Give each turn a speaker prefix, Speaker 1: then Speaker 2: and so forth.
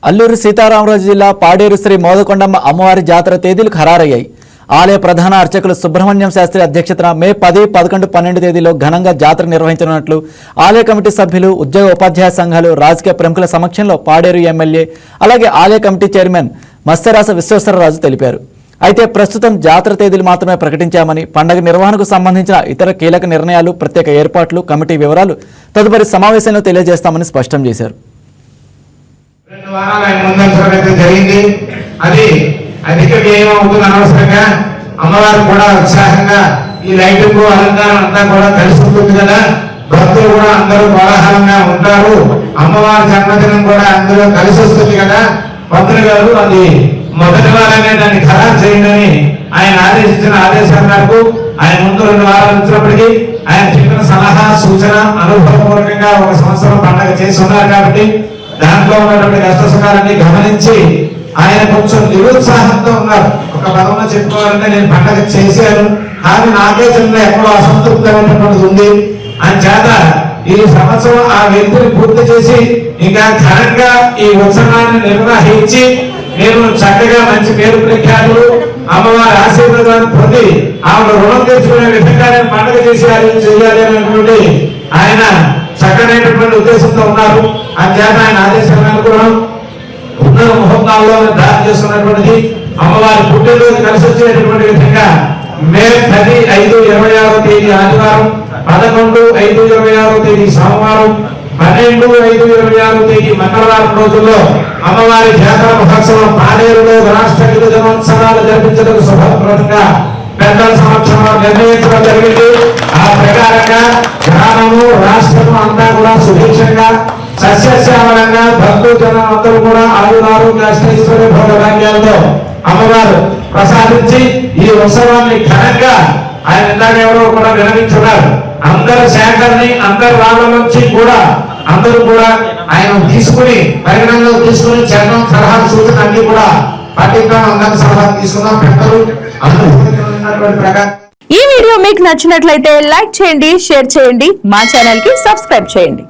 Speaker 1: అల్లూరి సీతారామరాజు జిల్లా పాడేరు శ్రీ మోదకొండమ్మ అమ్మవారి జాతర తేదీలు ఖరారయ్యాయి. ఆలయ ప్రధాన అర్చకులు సుబ్రహ్మణ్యం శాస్త్రి అధ్యక్షతన మే 10, 11, 12 తేదీలో ఘనంగా జాతర నిర్వహించనున్నట్లు ఆలయ కమిటీ సభ్యులు, ఉద్యోగ ఉపాధ్యాయ సంఘాలు, రాజకీయ ప్రముఖుల సమక్షంలో పాడేరు ఎమ్మెల్యే అలాగే ఆలయ కమిటీ చైర్మన్ మత్స్యరాస విశ్వేశ్వరరాజు తెలిపారు. అయితే ప్రస్తుతం జాతర తేదీలు మాత్రమే ప్రకటించామని, పండుగ నిర్వహణకు సంబంధించిన ఇతర కీలక నిర్ణయాలు, ప్రత్యేక ఏర్పాట్లు, కమిటీ వివరాలు తదుపరి సమావేశంలో తెలియజేస్తామని స్పష్టం చేశారు.
Speaker 2: 2 వారాలు ఆయన ముందంచడం జరిగింది. అది అధిక వ్యయం అవుతుంది. అనవసరంగా అమ్మవారు కూడా ఉత్సాహంగా ఈ లైటింగ్ అలంకారం అంతా కూడా కలిసి ఉంటుంది కదా, భక్తులు కూడా అందరూ కోలాహలంగా ఉంటారు. అమ్మవారి జన్మదినం కూడా అందరూ కలిసి వస్తుంది కదా. మంత్రి గారు అది మొదటి వారంగా దాన్ని ఖరారు చేయండి ఆయన ఆదేశించిన ఆదేశాల మేరకు ఆయన ముందు 2 వారాలు ఇచ్చినప్పటికీ ఆయన చెప్పిన సలహా, సూచన, అనుభవపూర్వకంగా 1 సంవత్సరం పండుగ చేసి ఉన్నారు కాబట్టి దాంట్లో ఉన్నటువంటి కష్ట సుఖాలన్నీ గమనించి ఆయన కొంచెం నిరుత్సాహంతో ఉన్నారు. ఒక పదంలో చెప్పుకోవాలంటే నేను పండగ చేశాను కానీ నాకే చిన్న ఎక్కడో అసంతృప్తమైనటువంటిది ఉంది అని చేత ఈ సంవత్సరం ఆ వ్యక్తిని పూర్తి చేసి ఇంకా ఘనంగా ఈ ఉత్సవాన్ని నిర్వహించి నేను చక్కగా మంచి పేరు ప్రఖ్యాతులు, అమ్మవారి ఆశీర్వాదాన్ని పొంది ఆమె రుణం తెచ్చుకునే విధంగా నేను పండుగ చేయాలి అనేటువంటి ఆయన చక్కనైనటువంటి ఉద్దేశంతో ఉన్నారు. అని చేత ఆయన ఆదేశాలను అనుకోవడం ఉన్న ముహూర్తాల్లో దారి చేస్తున్నటువంటిది అమ్మవారి పుట్టినరోజు కలిసి వచ్చేటటువంటి విధంగా మే 10, 5, 26వ తేదీ ఆదివారం, 11, 5, 26వ తేదీ సోమవారం, 12, 5, 26వ తేదీ మంగళవారం రోజుల్లో అమ్మవారి జాతర మహోత్సవం పాడేరులో రాష్ట్ర గిరిజనోత్సవాలు జరిపించడం శుభప్రదంగా పెద్దల సమక్షంలో నిర్ణయించడం జరిగింది. ఆ ప్రకారంగా గ్రామము, రాష్ట్రము అంతా కూడా సుభిక్షంగా సస్యశ్యామలంగా భక్తులు జనం అందరూ కూడా ఆయురారోగ్య అష్టైశ్వర్య భోగ భాగ్యాలతో అమ్మవారు ప్రసాదించి ఈ ఉత్సవాన్ని ఘనంగా ఆయన ఇందాక ఎవరో కూడా విరమించున్నారు. అందరి శాఖల్ని, అందరి వాళ్ళ నుంచి కూడా అందరూ కూడా ఆయన తీసుకుని పరిగణనలో తీసుకుని చరణం, సలహాలు, సూచన అన్ని కూడా పాటిద్దాం. అందరి సలహాలు తీసుకున్నాం. పెద్దలు అందరూ ప్రకారం.
Speaker 3: ఈ వీడియో మీకు నచ్చినట్లయితే లైక్ చేయండి, షేర్ చేయండి, మా ఛానల్ కి సబ్స్క్రైబ్ చేయండి.